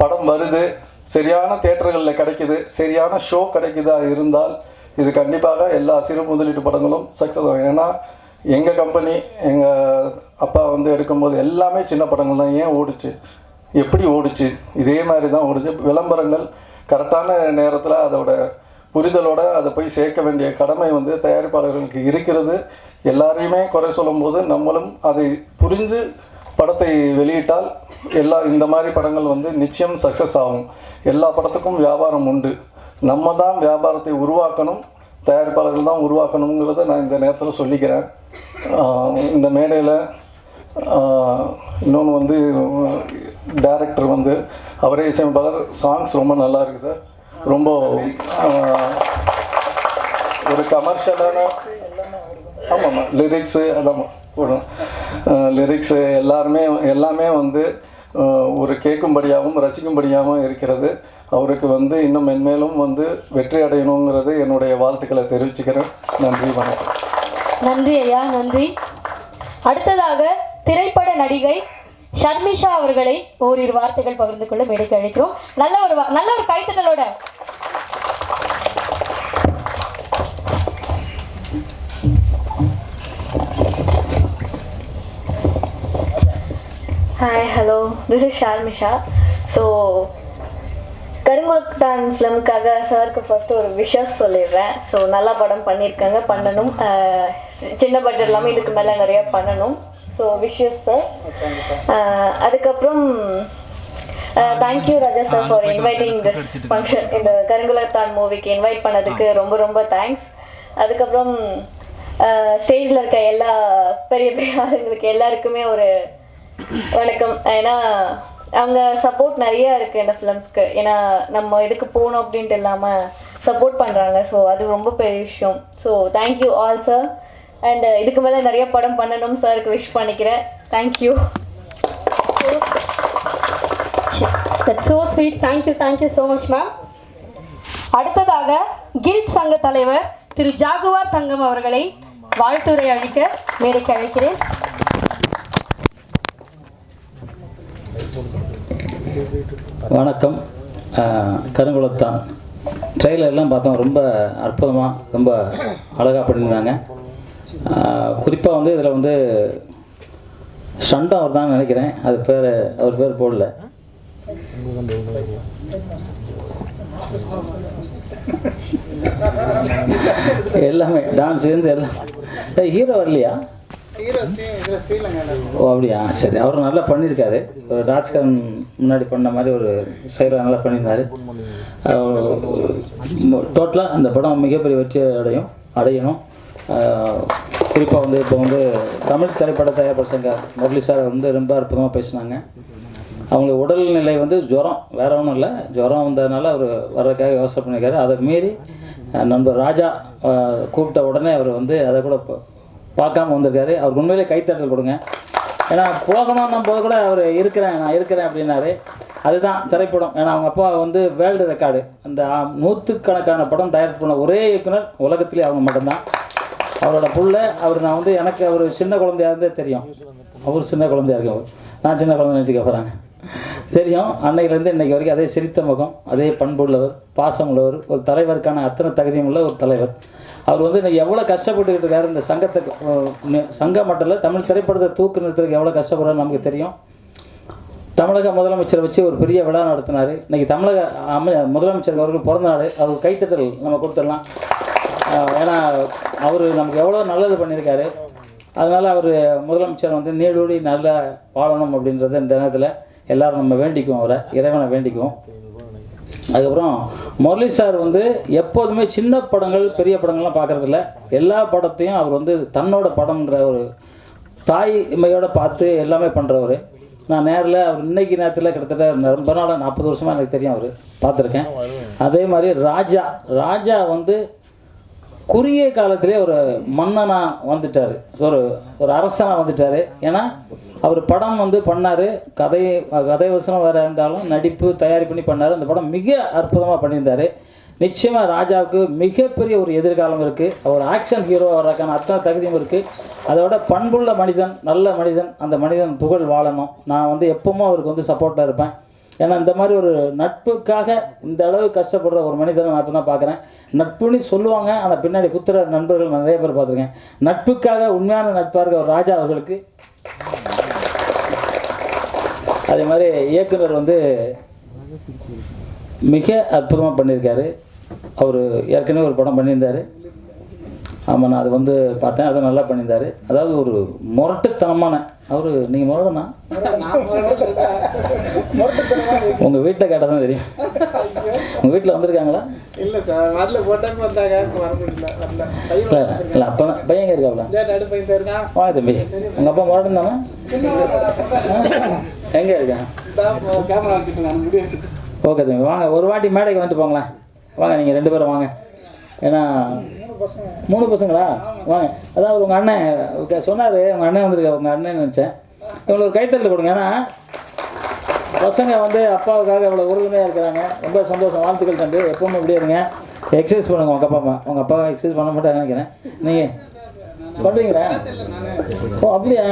படம் வருது, சரியான தியேட்டர்களில் கிடைக்குது, சரியான ஷோ கிடைக்குதா இருந்தால் இது கண்டிப்பாக எல்லா சிறு முதலீட்டு படங்களும் சக்ஸஸ் ஆகும். ஏன்னா எங்கள் கம்பெனி எங்கள் அப்பா வந்து எடுக்கும்போது எல்லாமே சின்ன படங்கள் தான். ஏன் ஓடிச்சு, எப்படி ஓடிச்சு? இதே மாதிரி தான் ஓடிச்சு. விளம்பரங்கள் கரெக்டான நேரத்தில் அதோட புரிதலோடு அதை போய் சேர்க்க வேண்டிய கடமை வந்து தயாரிப்பாளர்களுக்கு இருக்கிறது. எல்லாரையுமே குறை சொல்லும்போது நம்மளும் அதை புரிஞ்சு படத்தை வெளியிட்டால் இந்த மாதிரி படங்கள் வந்து நிச்சயம் சக்ஸஸ் ஆகும். எல்லா படத்துக்கும் வியாபாரம் உண்டு. நம்ம தான் வியாபாரத்தை உருவாக்கணும், தயாரிப்பாளர்கள் தான் உருவாக்கணுங்கிறத நான் இந்த நேரத்தில் சொல்லிக்கிறேன். இந்த மேடையில் இன்னொன்று வந்து டைரக்டர் வந்து அவரே இசையமைப்பாளர். சாங்ஸ் ரொம்ப நல்லா இருக்குது சார். ரொம்ப ஒரு கமர்ஷியலான ஆமாம்மா லிரிக்ஸு அதான் போடும். லிரிக்ஸு எல்லாமே வந்து ஒரு கேட்கும்படியாகவும் ரசிக்கும்படியாகவும் இருக்கிறது. அவருக்கு வந்து இன்னும் மென்மேலும் வந்து வெற்றி அடையணுங்கிறது என்னுடைய வாழ்த்துக்களை தெரிவிச்சுக்கிறேன். நன்றி, வணக்கம். நன்றி ஐயா, நன்றி. அடுத்ததாக திரைப்பட நடிகை ஷர்மிஷா அவர்களை ஓரிரு வார்த்தைகள் பகிர்ந்து கொள்ள மேடைக்கு அழைக்கிறோம். நல்ல ஒரு கைத்தட்டலோட. Hi, hello. This is Sharmisha. So, கருங்குளத்தான் ஃபிலிமுக்காக சாருக்கு ஃபர்ஸ்ட் ஒரு விஷஸ் சொல்லிடுறேன். ஸோ நல்லா படம் பண்ணியிருக்காங்க, பண்ணணும். சின்ன பட்ஜெட் இல்லாமல் இதுக்கு மேலே நிறைய பண்ணணும். So wishes sir. அதுக்கப்புறம் thank you Raja sir for inviting this function. இந்த கருங்குளத்தான் மூவிக்கு இன்வைட் பண்ணதுக்கு ரொம்ப ரொம்ப தேங்க்ஸ். அதுக்கப்புறம் ஸ்டேஜில் இருக்க எல்லா பெரிய பெரிய ஆளுங்களுக்கு எல்லாருக்குமே ஒரு வணக்கம். ஏன்னா அவங்க சப்போர்ட் நிறைய இருக்குது இந்த ஃபிலிம்ஸ்க்கு. ஏன்னா நம்ம இதுக்கு போகணும் அப்படின்ட்டு இல்லாமல் சப்போர்ட் பண்ணுறாங்க. ஸோ அது ரொம்ப பெரிய விஷயம். So thank you all sir. And இதுக்கு மேலே நிறைய படம் பண்ணணும் சாருக்கு விஷ் பண்ணிக்கிறேன். Thank you. That's so sweet. Thank you so much ma'am. அடுத்ததாக கில்ட் சங்க தலைவர் திரு ஜாகுவார் தங்கம் அவர்களை வாழ்த்துரை அளிக்க மேடைக்கு அழைக்கிறேன். வணக்கம். கருங்குளத்தான் ட்ரெய்லர்லாம் பார்த்தோம், ரொம்ப அற்புதமாக ரொம்ப அழகாக பண்ணியிருந்தாங்க. குறிப்பாக வந்து இதில் வந்து ஷண்டம் அவர் தான் நினைக்கிறேன், அது அவர் பேர் போடல. எல்லாமே டான்ஸ் எல்லாம். ஹீரோ வரலையா? ஓ அப்படியா, சரி. அவர் நல்லா பண்ணியிருக்காரு. ஒரு ராஜ்கரன் முன்னாடி பண்ண மாதிரி ஒரு சைடில் நல்லா பண்ணியிருந்தார். டோட்டலாக அந்த படம் மிகப்பெரிய வெற்றி அடையணும். குறிப்பாக வந்து இப்போ வந்து தமிழ் திரைப்பட தயாரிப்பாளர் சங்க முரளி சார் வந்து ரொம்ப அற்புதமாக பேசினாங்க. அவங்களுக்கு உடல்நிலை வந்து ஜுரம், வேறு ஒன்றும் இல்லை, ஜுரம் வந்ததுனால அவர் வர்றதுக்காக யோசனை பண்ணியிருக்காரு. அதை மீறி நண்பர் ராஜா கூப்பிட்ட உடனே அவர் வந்து அதை கூட பார்க்காம வந்திருக்காரு. அவருக்கு உண்மையிலே கைத்தட்டல் கொடுங்க. ஏன்னா போகணும்னும் போது கூட அவர் நான் இருக்கிறேன் அப்படின்னாரு. அதுதான் திரைப்படம். ஏன்னா அவங்க அப்பா வந்து வேர்ல்டு ரெக்கார்டு, அந்த 100கணக்கான படம் தயார் பண்ண ஒரே இயக்குனர் உலகத்திலே அவங்க மட்டும்தான். அவரோட புள்ள நான் வந்து எனக்கு அவர் சின்ன குழந்தையாக இருந்தே தெரியும். அவர் சின்ன குழந்தையாக இருக்கும், நான் சின்ன குழந்தை நினச்சிக்க போகிறாங்க தெரியும். அன்னையிலேருந்து இன்றைக்கி வரைக்கும் அதே சிரித்த முகம், அதே பண்புள்ளவர், பாசம் உள்ளவர், ஒரு தலைவருக்கான அத்தனை தகுதியும் உள்ள ஒரு தலைவர். அவர் வந்து இன்றைக்கி எவ்வளோ கஷ்டப்பட்டுக்கிட்டு இருக்காரு. இந்த சங்கம் மட்டும் இல்லை, தமிழ் திரைப்படத்தை தூக்கு நிறுத்துறதுக்கு எவ்வளோ கஷ்டப்படுறாரு நமக்கு தெரியும். தமிழக முதலமைச்சரை வச்சு ஒரு பெரிய விழா நடத்தினார். இன்றைக்கி தமிழக முதலமைச்சருக்கு அவர்கள் பிறந்த நாள். அவர் கைத்தட்டல் நம்ம கொடுத்துடலாம். ஏன்னா அவர் நமக்கு எவ்வளோ நல்லது பண்ணியிருக்காரு. அதனால் அவர் முதலமைச்சர் வந்து நீடூடி நல்லா வாழணும் அப்படின்றத இந்த நேரத்தில் எல்லோரும் நம்ம வேண்டிக்குவோம், அவரை இறைவனை வேண்டிக்குவோம். அதுக்கப்புறம் முரளி சார் வந்து எப்போதுமே சின்ன படங்கள் பெரிய படங்கள்லாம் பார்க்குறதில்ல, எல்லா படத்தையும் அவர் வந்து தன்னோட படம்ன்ற ஒரு தாய்மையோடு பார்த்து எல்லாமே பண்ணுறவர். நான் நேரில் அவர் இன்னைக்கு நேரத்தில் கிட்டத்தட்ட ரொம்ப நாளாக 40 வருஷமாக எனக்கு தெரியும், அவர் பார்த்துருக்கேன். அதே மாதிரி ராஜா வந்து குறுகிய காலத்திலே ஒரு மன்னனாக வந்துட்டார், ஒரு அரசனாக வந்துட்டார். ஏன்னா அவர் படம் வந்து பண்ணார், கதை வசனம் வேறு இருந்தாலும் நடிப்பு தயாரி பண்ணி பண்ணார். அந்த படம் மிக அற்புதமாக பண்ணியிருந்தார். நிச்சயமாக ராஜாவுக்கு மிகப்பெரிய ஒரு எதிர்காலம் இருக்குது. அவர் ஆக்ஷன் ஹீரோ வர்றதுக்கான அத்தனை தகுதியும் இருக்குது. அதோட பண்புள்ள மனிதன், நல்ல மனிதன், அந்த மனிதன் புகழ் வாழணும். நான் வந்து எப்பவும் அவருக்கு வந்து சப்போர்ட்டாக இருப்பேன். ஏன்னா இந்த மாதிரி ஒரு நட்புக்காக இந்த அளவு கஷ்டப்படுற ஒரு மனிதனை நான் இப்போ தான் பார்க்குறேன். நட்புன்னு சொல்லுவாங்க, ஆனால் பின்னாடி குத்துற நண்பர்கள் நிறைய பேர் பார்த்துருக்கேன். நட்புக்காக உண்மையான நட்பாக இருக்க ஒரு ராஜா அவர்களுக்கு. அதே மாதிரி இயக்குனர் வந்து மிக அற்புதமாக பண்ணியிருக்காரு. அவர் ஏற்கனவே ஒரு படம் பண்ணியிருந்தார். ஆமாம், நான் அது வந்து பார்த்தேன், அதை நல்லா பண்ணியிருந்தார். அதாவது ஒரு முரட்டுத்தனமான அவர். நீங்கள் முரடனா? உங்கள் வீட்டில் கேட்டால் தான் தெரியும். உங்கள் வீட்டில் வந்திருக்காங்களா? இல்லை சார், வரல. போட்டாங்க வந்தாங்க, இல்லை அப்போ தான் பையன் இருக்காங்களா? வாங்க தம்பி, உங்கள் அப்பா முரடன் தானே? எங்கே இருக்கேன்? ஓகே தம்பி, வாங்க ஒரு வாட்டி மேடைக்கு வந்துட்டு போங்களேன். வாங்க, நீங்கள் 2 பேரும் வாங்க. ஏன்னா 3 பசங்களா? வாங்க. அதாவது உங்கள் அண்ணன் சொன்னார், உங்கள் அண்ணன் வந்திருக்கா, உங்கள் அண்ணன் நினச்சேன். இவங்களுக்கு ஒரு கைத்தட்டல் கொடுங்க. ஏன்னா பசங்க வந்து அப்பாவுக்காக இவ்வளோ உறுதுணையாக இருக்கிறாங்க. ரொம்ப சந்தோஷம், வாழ்த்துக்கள் தம்பி. எப்பவுமே இப்படியே இருங்க. எக்ஸசைஸ் பண்ணுங்கள். உங்கள் அப்பாவை எக்ஸசைஸ் பண்ண மாட்டேன் நினைக்கிறேன். நீங்கள் பண்ணுறீங்களா? ஓ அப்படியா?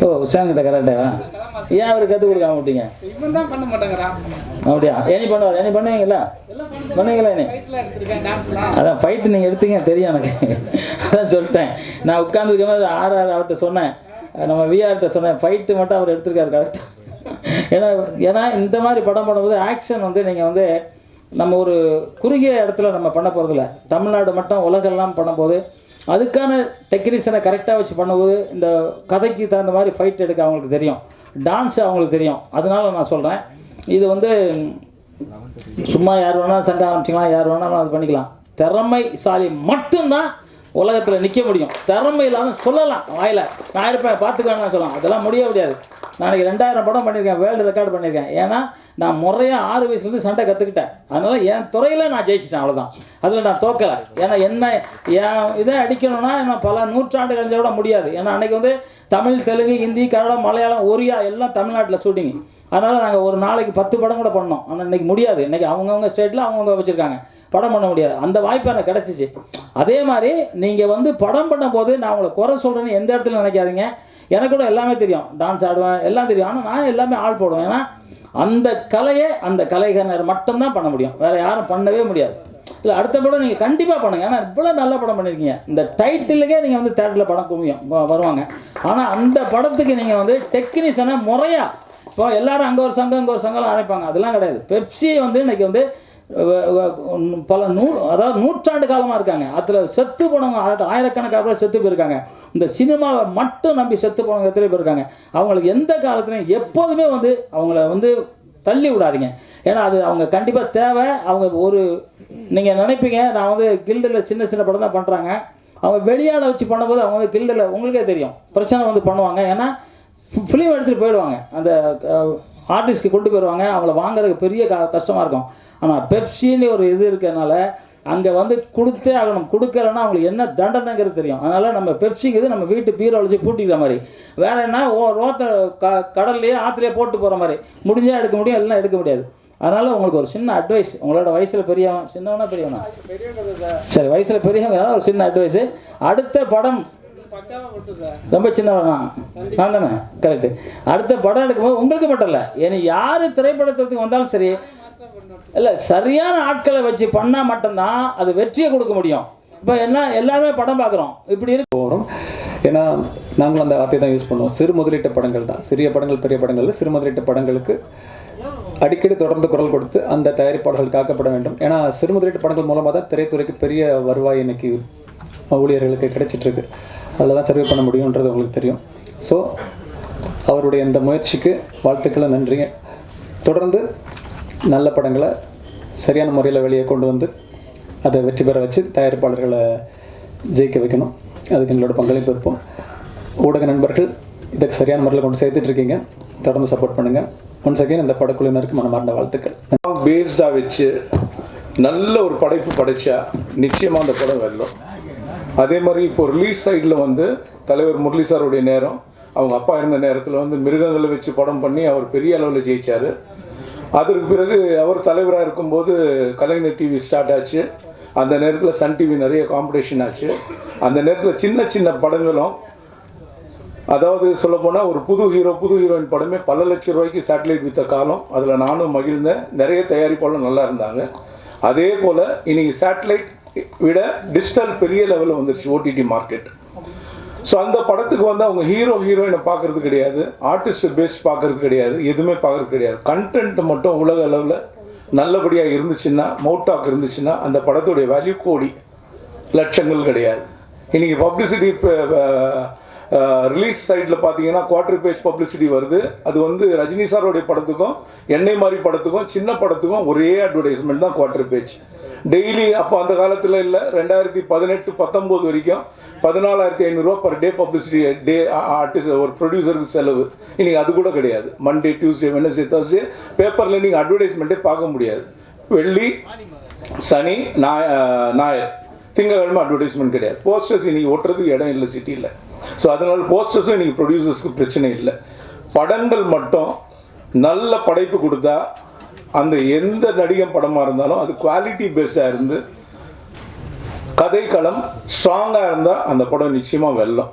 ஓ உஷாங்கிட்ட கரெக்டா? ஏன் அவர் கற்றுக் கொடுக்காம விட்டீங்க? அப்படியா? எனி பண்ணுவார், எனி பண்ணுவீங்களா? பண்ணுவீங்களா? எனி அதான் ஃபைட்டு நீங்கள் எடுத்தீங்க தெரியும் எனக்கு. அதான் சொல்லிட்டேன். நான் உட்காந்துருக்கும் போது அவர்கிட்ட சொன்னேன், நம்ம விஆர்கிட்ட சொன்னேன், ஃபைட்டு மட்டும் அவர் எடுத்திருக்காரு கரெக்டாக. ஏன்னா இந்த மாதிரி படம் பண்ணும்போது ஆக்ஷன் வந்து நீங்கள் வந்து நம்ம ஒரு குறுகிய இடத்துல நம்ம பண்ண போகிறதில்ல. தமிழ்நாடு மட்டும் உலகெல்லாம் பண்ணும்போது அதுக்கான டெக்னீஷியனை கரெக்டாக வச்சு பண்ணும்போது இந்த கதைக்கு தகுந்த மாதிரி ஃபைட் எடுக்க அவங்களுக்கு தெரியும், டான்ஸ் அவங்களுக்கு தெரியும். அதனால நான் சொல்கிறேன், இது வந்து சும்மா யார் வேணாலும் சண்டை ஆரம்பிச்சிக்கலாம், யார் வேணாலும் அது பண்ணிக்கலாம். திறமைசாலி மட்டும்தான் உலகத்தில் நிற்க முடியும். திறமை இல்லாமல் சொல்லலாம் வாயில், நான் இருப்பேன் பார்த்துக்கலான்னு சொல்லலாம், அதெல்லாம் முடியாது. நாளைக்கு 2000 படம் பண்ணியிருக்கேன், வேர்ல்டு ரெக்கார்டு பண்ணியிருக்கேன். ஏன்னா நான் முறையாக 6 வயசுலேருந்து சண்டை கற்றுக்கிட்டேன். அதனால் என் துறையில் நான் ஜெயிச்சிட்டேன், அவ்வளோதான். அதில் நான் தோக்கலை. ஏன்னா என் இதை அடிக்கணும்னா நான் பல நூற்றாண்டு கழிஞ்ச விட முடியாது. ஏன்னா அன்றைக்கி வந்து தமிழ், தெலுங்கு, ஹிந்தி, கன்னடம், மலையாளம், ஒரியா எல்லாம் தமிழ்நாட்டில் ஷூட்டிங். அதனால் நாங்கள் ஒரு நாளைக்கு 10 படம் கூட பண்ணோம். ஆனால் இன்றைக்கி முடியாது. இன்றைக்கி அவங்கவுங்க ஸ்டேட்டில் அவங்கவுங்க வச்சுருக்காங்க, படம் பண்ண முடியாது. அந்த வாய்ப்பு எனக்கு கிடச்சிச்சு. அதே மாதிரி நீங்கள் வந்து படம் பண்ணும்போது நான் உங்களை குறை சொல்கிறேன்னு எந்த இடத்துல நினைக்காதீங்க. எனக்கு கூட எல்லாமே தெரியும், டான்ஸ் ஆடுவேன், எல்லாம் தெரியும். ஆனால் நான் எல்லாமே ஆள் போடுவேன். ஏன்னா அந்த கலையை அந்த கலைஞர் மட்டும்தான் பண்ண முடியும், வேறு யாரும் பண்ணவே முடியாது. இல்லை அடுத்த படம் நீங்கள் கண்டிப்பாக பண்ணுங்கள். ஏன்னா இவ்வளோ நல்ல படம் பண்ணியிருக்கீங்க. இந்த டைட்டிலுக்கே நீங்கள் வந்து தேட்டரில் படம் குவியும் வருவாங்க. ஆனால் அந்த படத்துக்கு நீங்கள் வந்து டெக்னீஷியனை முறையாக, இப்போ எல்லாரும் அங்கே ஒரு சங்கம் இங்கே ஒரு சங்கம்லாம் அரைப்பாங்க, அதெல்லாம் கிடையாது. பெப்சி வந்து இன்றைக்கி வந்து பல அதாவது நூற்றாண்டு காலமாக இருக்காங்க. அதில் செத்து போனவங்க, அதாவது ஆயிரக்கணக்கான செத்து போயிருக்காங்க. இந்த சினிமாவை மட்டும் நம்பி செத்து போனவங்க எத்தனை பேர் இருக்காங்க. அவங்களுக்கு எந்த காலத்துலையும் எப்போதுமே வந்து அவங்கள வந்து தள்ளி விடாதீங்க. ஏன்னா அது அவங்க கண்டிப்பாக தேவை. அவங்க ஒரு நீங்கள் நினைப்பீங்க நான் வந்து கில்டில் சின்ன சின்ன படம் தான் பண்ணுறாங்க, அவங்க வெளியால் வச்சு பண்ணும்போது அவங்க வந்து கில்டில் உங்களுக்கே தெரியும் பிரச்சனை வந்து பண்ணுவாங்க. ஏன்னா ஃபிலிம் எடுத்துகிட்டு போயிடுவாங்க, அந்த ஆர்டிஸ்ட்க்கு கொண்டு போயிடுவாங்க, அவங்கள வாங்குறதுக்கு பெரிய கஷ்டமாக இருக்கும். ஆனால் பெப்சின்னு ஒரு இது இருக்கிறதுனால அங்கே வந்து கொடுத்தே ஆகணும். கொடுக்கலன்னா அவங்களுக்கு என்ன தண்டனைங்கிறது தெரியும். அதனால் நம்ம பெப்சிங்கிறது நம்ம வீட்டு பீரை வச்சு பூட்டிக்கிற மாதிரி, வேறு என்ன ரோத்த கடல்லையே ஆற்றுலையே போட்டு போகிற மாதிரி முடிஞ்சால் எடுக்க முடியும், எல்லாம் எடுக்க முடியாது. அதனால் உங்களுக்கு ஒரு சின்ன அட்வைஸ், உங்களோட வயசில் பெரியவன், சின்னவனா பெரியவனா, சரி வயசில் பெரியவங்க, ஒரு சின்ன அட்வைஸு. அடுத்த படம் ரொம்ப சின்னவனா நான் தானே, கரெக்டு. அடுத்த படம் எடுக்கும்போது உங்களுக்கு மட்டும் இல்லை, ஏன்னா யார் திரைப்படத்துக்கு வந்தாலும் சரி, இல்லை சரியான ஆட்களை வச்சு பண்ணால் மட்டும்தான் அது வெற்றியை கொடுக்க முடியும். இப்போ என்ன எல்லாருமே படம் பார்க்குறோம், இப்படி இருக்கு போகிறோம். ஏன்னா நாங்களும் அந்த வார்த்தையை தான் யூஸ் பண்ணுவோம். சிறு முதலீட்டு படங்கள் தான், சிறிய படங்கள் பெரிய படங்கள், சிறு முதலீட்டு படங்களுக்கு அடிக்கடி தொடர்ந்து குரல் கொடுத்து அந்த தயாரிப்பாளர்கள் காக்கப்பட வேண்டும். ஏன்னா சிறு முதலீட்டு படங்கள் மூலமாக தான் திரைத்துறைக்கு பெரிய வருவாய் இன்னைக்கு ஊழியர்களுக்கு கிடைச்சிட்ருக்கு. அதில் தான் சர்வே பண்ண முடியுன்றது உங்களுக்கு தெரியும். ஸோ அவருடைய இந்த முயற்சிக்கு வாழ்த்துக்களை, நன்றிங்க. தொடர்ந்து நல்ல படங்களை சரியான முறையில் வெளியே கொண்டு வந்து அதை வெற்றி பெற வச்சு தயாரிப்பாளர்களை ஜெயிக்க வைக்கணும். அதுக்கு எங்களோட பங்களிப்பு இருப்போம். ஊடக நண்பர்கள் இதுக்கு சரியான முறையில் கொண்டு சேர்த்துட்ருக்கீங்க, தொடர்ந்து சப்போர்ட் பண்ணுங்கள். ஒன்ஸ் அகைன் இந்த படக்குழுவினருக்கு மனமார்ந்த வாழ்த்துக்கள். பேஸ்டாக வச்சு நல்ல ஒரு படைப்பு படைச்சா நிச்சயமாக அந்த படம் வெல்லும். அதே மாதிரி இப்போ ரிலீஸ் சைடில் வந்து தலைவர் முரளி சாருடைய நேரம், அவங்க அப்பா இருந்த நேரத்தில் வந்து மிருகங்களை வச்சு படம் பண்ணி அவர் பெரிய அளவில் ஜெயித்தார். அதற்கு பிறகு அவர் தலைவராக இருக்கும்போது கலைஞர் டிவி ஸ்டார்ட் ஆச்சு. அந்த நேரத்தில் சன் டிவி நிறைய காம்படிஷன் ஆச்சு. அந்த நேரத்தில் சின்ன சின்ன படங்களும், அதாவது சொல்லப்போனால் ஒரு புது ஹீரோயின் படமே பல லட்சம் ரூபாய்க்கு சேட்டலைட் விற்ற காலம். அதில் நானும் மகிழ்ந்தேன். நிறைய தயாரிப்பாளரும் நல்லா இருந்தாங்க. அதே போல் இன்றைக்கி சேட்டலைட் விட டிஜிட்டல் பெரிய லெவலில் வந்துருச்சு, ஓடிடி மார்க்கெட். ஸோ அந்த படத்துக்கு வந்து அவங்க ஹீரோயினை பார்க்குறது கிடையாது, ஆர்டிஸ்ட் பேஸ்ட் பார்க்குறது கிடையாது, எதுவுமே பார்க்குறது கிடையாது. கண்டென்ட் மட்டும் உலக அளவில் நல்லபடியாக இருந்துச்சுன்னா, மவுட்டாக் இருந்துச்சுன்னா அந்த படத்துடைய வேல்யூ கோடி லட்சங்கள் கிடையாது. இன்றைக்கி பப்ளிசிட்டி ரிலீஸ் சைடில் பார்த்தீங்கன்னா குவார்டர் பேஜ் பப்ளிசிட்டி வருது. அது வந்து ரஜினி சாரோடைய படத்துக்கும் எண்ணெய் மாதிரி படத்துக்கும் சின்ன படத்துக்கும் ஒரே அட்வர்டைஸ்மெண்ட் தான் குவார்டர் பேஜ். டெய்லி அப்போ அந்த காலத்தில் இல்லை, 2018-19 வரைக்கும் 14,500 ரூபா பர் டே பப்ளிசிட்டி டே ஆர்டிஸ்ட் ஒரு ப்ரொடியூசருக்கு செலவு. இன்றைக்கி அது கூட கிடையாது. மண்டே, டியூஸ்டே, வெனஸ்டே, தர்ஸ்டே பேப்பரில் நீங்கள் அட்வர்டைஸ்மெண்ட்டே பார்க்க முடியாது. வெள்ளி, சனி, ஞாயிறு, திங்கக்கிழமை அட்வர்டைஸ்மெண்ட் கிடையாது. போஸ்டர்ஸ் இன்றைக்கி ஓட்டுறதுக்கு இடம் இல்லை சிட்டியில். ஸோ அதனால் போஸ்டர்ஸும் இன்றைக்கி ப்ரொடியூசர்ஸ்க்கு பிரச்சனை இல்லை. படங்கள் மட்டும் நல்ல படைப்பு கொடுத்தா அந்த எந்த நடிகன் படமாக இருந்தாலும் அது குவாலிட்டி பேஸ்டாக இருந்து கதைக்களம் ஸ்ட்ராங்காக இருந்தால் அந்த படம் நிச்சயமாக வெல்லும்.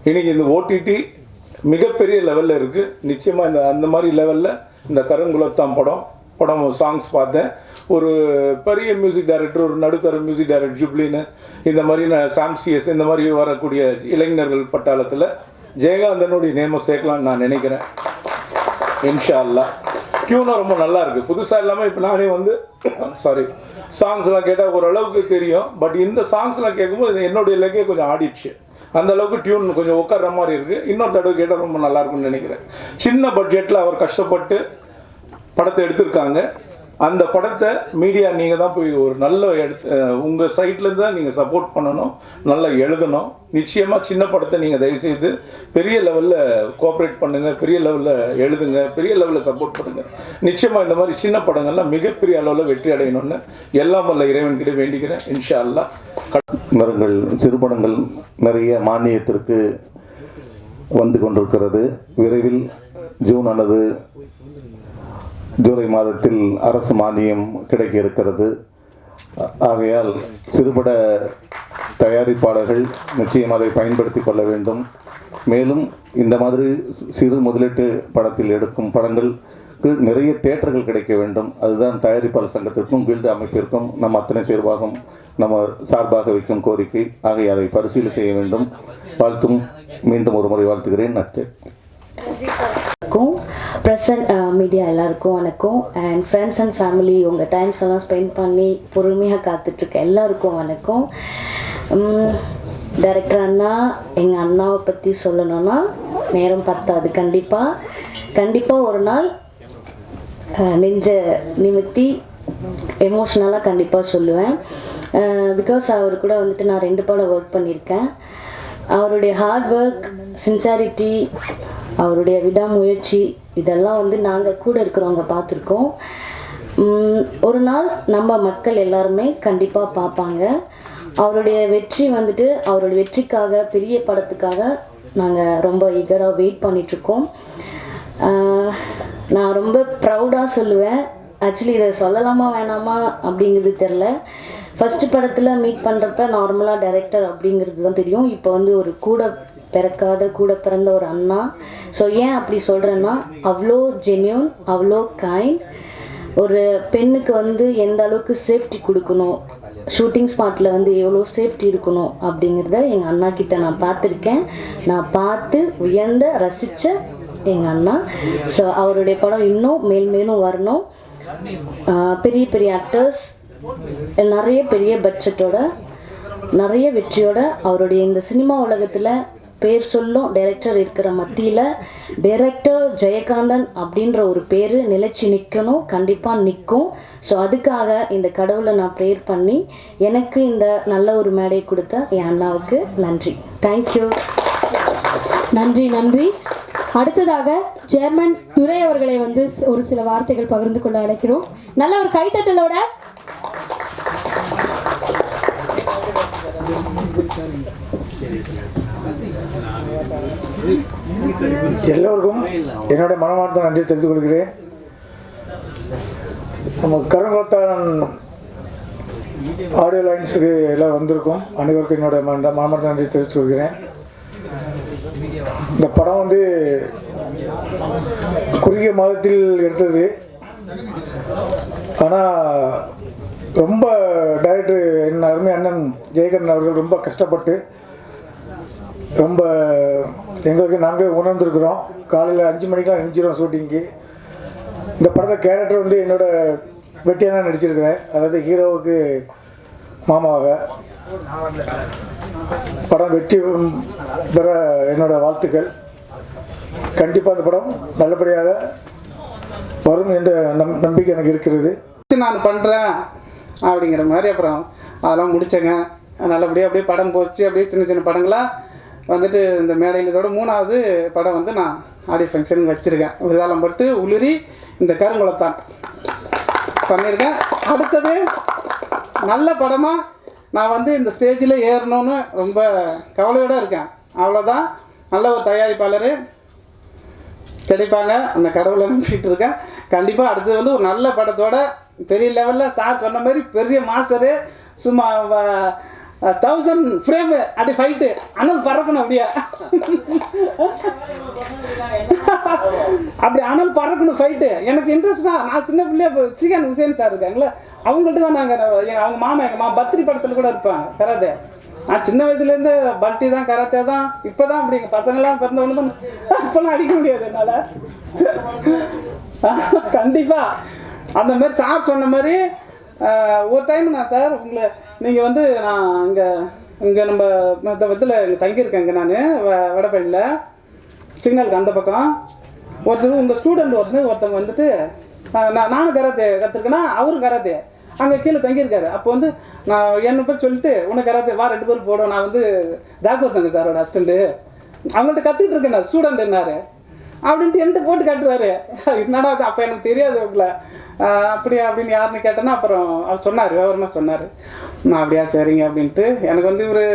இன்றைக்கி இந்த ஓடிடி மிகப்பெரிய லெவலில் இருக்குது. நிச்சயமாக அந்த மாதிரி லெவலில் இந்த கருங்குலத்தான் படம் சாங்ஸ் பார்த்தேன். ஒரு பெரிய மியூசிக் டைரக்டர், ஒரு நடுத்தர மியூசிக் டைரக்டர் ஜுப்ளின்னு, இந்த மாதிரி சாம்சிஎஸ், இந்த மாதிரி வரக்கூடிய இளைஞர்கள் பட்டாளத்தில் ஜெயகாந்தனுடைய நேமை சேர்க்கலான்னு நான் நினைக்கிறேன். இன்ஷா அல்லாஹ். டியூனும் ரொம்ப நல்லா இருக்குது, புதுசாக இல்லாமல். இப்போ நானே வந்து சாங்ஸ்லாம் கேட்டால் ஓரளவுக்கு தெரியும். பட் இந்த சாங்ஸ்லாம் கேட்கும்போது என்னுடைய லெக்கே கொஞ்சம் ஆடிடுச்சு. அந்த அளவுக்கு டியூன் கொஞ்சம் உட்கார்ற மாதிரி இருக்குது. இன்னொரு தடவை கேட்டால் ரொம்ப நல்லாயிருக்கும்னு நினைக்கிறேன். சின்ன பட்ஜெட்டில் அவர் கஷ்டப்பட்டு படத்தை எடுத்திருக்காங்க. அந்த படத்தை மீடியா நீங்கள் தான் போய் ஒரு நல்ல உங்கள் சைட்லேருந்து தான் நீங்கள் சப்போர்ட் பண்ணணும், நல்லா எழுதணும். நிச்சயமாக சின்ன படத்தை நீங்கள் தயவுசெய்து பெரிய லெவலில் கோஆப்ரேட் பண்ணுங்கள், பெரிய லெவலில் எழுதுங்க, பெரிய லெவலில் சப்போர்ட் பண்ணுங்கள். நிச்சயமாக இந்த மாதிரி சின்ன படங்கள்லாம் மிகப்பெரிய அளவில் வெற்றி அடையணும்னு எல்லாம் வல்ல இறைவன்கிட்ட வேண்டிக்கிறேன். இன்ஷா அல்லாஹ். மரங்கள் சிறுபடங்கள் நிறைய மானியத்திற்கு வந்து கொண்டிருக்கிறது. விரைவில் ஜூன் அல்லது ஜூலை மாதத்தில் அரசு மானியம் கிடைக்க இருக்கிறது. ஆகையால் சிறுபட தயாரிப்பாளர்கள் நிச்சயம் அதை பயன்படுத்தி கொள்ள வேண்டும். மேலும் இந்த மாதிரி சிறு முதலீட்டு படத்தில் எடுக்கும் படங்களுக்கு நிறைய தேட்டர்கள் கிடைக்க வேண்டும். அதுதான் தயாரிப்பாளர் சங்கத்திற்கும் கில்டு அமைப்பிற்கும் நம் அத்தனை சேர்வாகும் நம்ம சார்பாக வைக்கும் கோரிக்கை. ஆகிய அதை பரிசீலனை செய்ய வேண்டும். வாழ்த்தும் மீண்டும் ஒரு முறை வாழ்த்துகிறேன். நன்றி. ப்ரெசன்ட் மீடியா எல்லாருக்கும் வணக்கம். அண்ட் ஃப்ரெண்ட்ஸ் அண்ட் ஃபேமிலி உங்கள் டைம்ஸ் எல்லாம் ஸ்பெண்ட் பண்ணி பொறுமையாக காத்துட்ருக்க எல்லாருக்கும் வணக்கம். டைரக்டர் அண்ணா, எங்கள் அண்ணாவை பற்றி சொல்லணும்னா நேரம் பத்தாது. கண்டிப்பாக ஒரு நாள் நெஞ்ச நிமித்தி எமோஷ்னலாக கண்டிப்பாக சொல்லுவேன். பிகாஸ் அவர் கூட வந்துட்டு நான் 2 படம் ஒர்க் பண்ணியிருக்கேன். அவருடைய ஹார்ட் ஒர்க், சின்சாரிட்டி, அவருடைய விடாமுயற்சி, இதெல்லாம் வந்து நாங்கள் கூட இருக்கிறவங்க பார்த்துருக்கோம். ஒரு நாள் நம்ம மக்கள் எல்லாருமே கண்டிப்பாக பார்ப்பாங்க. அவருடைய வெற்றி வந்துட்டு அவருடைய வெற்றிக்காக, பெரிய படத்துக்காக நாங்கள் ரொம்ப ஈகராக வெயிட் பண்ணிகிட்ருக்கோம். நான் ரொம்ப ப்ரௌடாக சொல்லுவேன். ஆக்சுவலி இதை சொல்லலாமா வேணாமா அப்படிங்கிறது தெரில. ஃபஸ்ட்டு படத்தில் மீட் பண்ணுறப்ப நார்மலாக டைரக்டர் அப்படிங்கிறது தான் தெரியும். இப்போ வந்து ஒரு கூட பிறந்த ஒரு அண்ணா. ஸோ ஏன் அப்படி சொல்கிறேன்னா, அவ்வளோ ஜென்யூன், அவ்வளோ கைண்ட். ஒரு பெண்ணுக்கு வந்து எந்த அளவுக்கு சேஃப்டி கொடுக்கணும், ஷூட்டிங் ஸ்பாட்டில் வந்து எவ்வளோ சேஃப்டி இருக்கணும் அப்படிங்கிறத எங்கள் அண்ணா கிட்ட நான் பார்த்துருக்கேன். நான் பார்த்து வியந்த ரசித்த எங்கள் அண்ணா. ஸோ அவருடைய படம் இன்னும் மேலும் வரணும். பெரிய பெரிய ஆக்டர்ஸ், நிறைய பெரிய பட்ஜெட்டோட, நிறைய வெற்றியோட அவருடைய இந்த சினிமா உலகத்தில் பேர் சொல்லும் டைரக்டர் இருக்கிற மத்தியில் டைரக்டர் ஜெயகாந்தன் அப்படின்ற ஒரு பேர் நிலைச்சி நிற்கணும். கண்டிப்பாக நிற்கும். ஸோ அதுக்காக இந்த கடவுளை நான் ப்ரேயர் பண்ணி எனக்கு இந்த நல்ல ஒரு மேடை கொடுத்த என் அண்ணாவுக்கு நன்றி. தேங்க்யூ. நன்றி. அடுத்ததாக சேர்மன் துரை அவர்களை வந்து ஒரு சில வார்த்தைகள் பகிர்ந்து கொள்ள அழைக்கிறோம். நல்ல ஒரு கைத்தட்டலோட. எல்லோருக்கும் என்னுடைய மனமார்ந்த நன்றி தெரிந்து கொள்கிறேன். நம்ம கருங்குளத்தான் ஆடியோ லைன்ஸுக்கு எல்லாம் வந்திருக்கோம். அனைவருக்கும் என்னோட மனமார்ந்த நன்றி தெரிவித்து கொள்கிறேன். இந்த படம் வந்து குறுகிய மாதத்தில் எடுத்தது. ஆனால் ரொம்ப டைரக்டர் என் அருமை அண்ணன் ஜெயகாந்தன் அவர்கள் ரொம்ப கஷ்டப்பட்டு ரொம்ப எங்களுக்கு நாங்களே உணர்ந்துருக்குறோம். காலையில் 5 மணிக்கெலாம் எழுந்திரோம் ஷூட்டிங்கு. இந்த படத்தை கேரக்டர் வந்து என்னோட வெட்டியாக நடிச்சிருக்கிறேன். அதாவது ஹீரோவுக்கு மாமாவாக. படம் வெற்றி பெற என்னோட வாழ்த்துக்கள். கண்டிப்பாக அந்த படம் நல்லபடியாக வரும் என்ற நம்பிக்கை எனக்கு இருக்கிறது. நான் பண்ணுறேன் அப்படிங்கிற மாதிரி அப்புறம் அதெல்லாம் முடித்தேங்க. நல்லபடியாக அப்படியே படம் போச்சு. அப்படியே சின்ன சின்ன படங்களாக வந்துட்டு இந்த மேடையில் இதோட 3வது படம் வந்து நான் ஆடியோ ஃபங்க்ஷன் வச்சுருக்கேன். விதாலம் பட்டு உளிரி இந்த கருங்குளத்தான் பண்ணியிருக்கேன். அடுத்தது நல்ல படமாக நான் வந்து இந்த ஸ்டேஜில் ஏறணும்னு ரொம்ப கவலையோடு இருக்கேன். அவ்வளோதான். நல்ல ஒரு தயாரிப்பாளர் கிடைப்பாங்க, அந்த கடவுளை நம்பிட்டு இருக்கேன். கண்டிப்பாக அடுத்தது வந்து ஒரு நல்ல படத்தோட பெரிய லெவலில் சார் சொன்ன மாதிரி பெரிய மாஸ்டரு, சும்மா 1000 ஃப்ரேம் அப்படி ஃபைட்டு அனல் பறக்கணும் அப்படியே அப்படி அனல் பறக்கணும் ஃபைட்டு. எனக்கு இன்ட்ரெஸ்ட் தான். நான் சின்ன பிள்ளையா ஸ்ரீகாந்த் ஹுசேன் சார் இருக்காங்களே அவங்கள்ட்ட தான் நாங்கள் அவங்க மாமா எங்கள் பத்திரி படத்தில் கூட இருப்பாங்க கராத்தே. நான் சின்ன வயசுலேருந்து பல்ட்டி தான் கராத்தே தான். இப்போ தான் அப்படிங்க பசங்கள்லாம் பிறந்தவொன்னு தான் இப்போலாம் அடிக்க முடியாது என்னால். கண்டிப்பாக அந்த மாதிரி சார் சொன்ன மாதிரி ஒரு டைம் நான் சார் உங்களை நீங்கள் வந்து நான் இங்கே நம்ம இதில் தங்கியிருக்கேங்க நான் வடபழனியில் சிக்னலுக்கு அந்த பக்கம் ஒருத்தர் உங்கள் ஸ்டூடெண்ட் ஒருத்தவங்க வந்துட்டு நானும் கராத்தே கற்றுருக்கேன்னா அவரும் கராத்தே அங்கே கீழே தங்கியிருக்காரு. அப்போ வந்து நான் என்னை போய் சொல்லிட்டு உனக்கு கராத்தே வா 2 பேரும் போடும். நான் வந்து ஜாகூர் தங்க சாரோட அசிஸ்டண்ட்டு அவங்கள்ட்ட கற்றுக்கிட்டு இருக்கேன் நான் ஸ்டூடெண்ட் என்னாரு அப்படின்ட்டு என்கிட்ட போட்டு காட்டுறாரு. என்னடா அப்போ எனக்கு தெரியாது உங்களை அப்படியா அப்படின்னு யாருன்னு கேட்டேன்னா அப்புறம் அவர் சொன்னார் விவரமாக சொன்னார். நான் அப்படியா சரிங்க அப்படின்ட்டு எனக்கு வந்து இவர்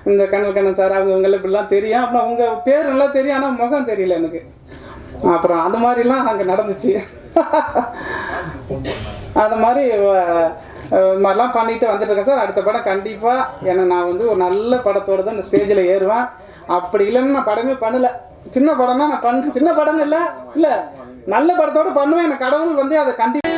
இந்த கண்ணன் சார் அவங்கவுங்கள இப்படிலாம் தெரியும். அப்புறம் உங்கள் பேர் நல்லா தெரியும் ஆனால் முகம் தெரியல எனக்கு. அப்புறம் அந்த மாதிரிலாம் அங்கே நடந்துச்சு. அது மாதிரிலாம் பண்ணிட்டு வந்துட்டு இருக்கேன் சார். அடுத்த படம் கண்டிப்பாக ஏன்னா நான் வந்து ஒரு நல்ல படத்தோடு தான் இந்த ஸ்டேஜில் ஏறுவேன். அப்படி இல்லைன்னு நான் படமே பண்ணலை. சின்ன படம்னா நான் சின்ன படம் இல்லை நல்ல படத்தோடு பண்ணுவேன். எனக்கு கடவுள் வந்து அதை கண்டிப்பாக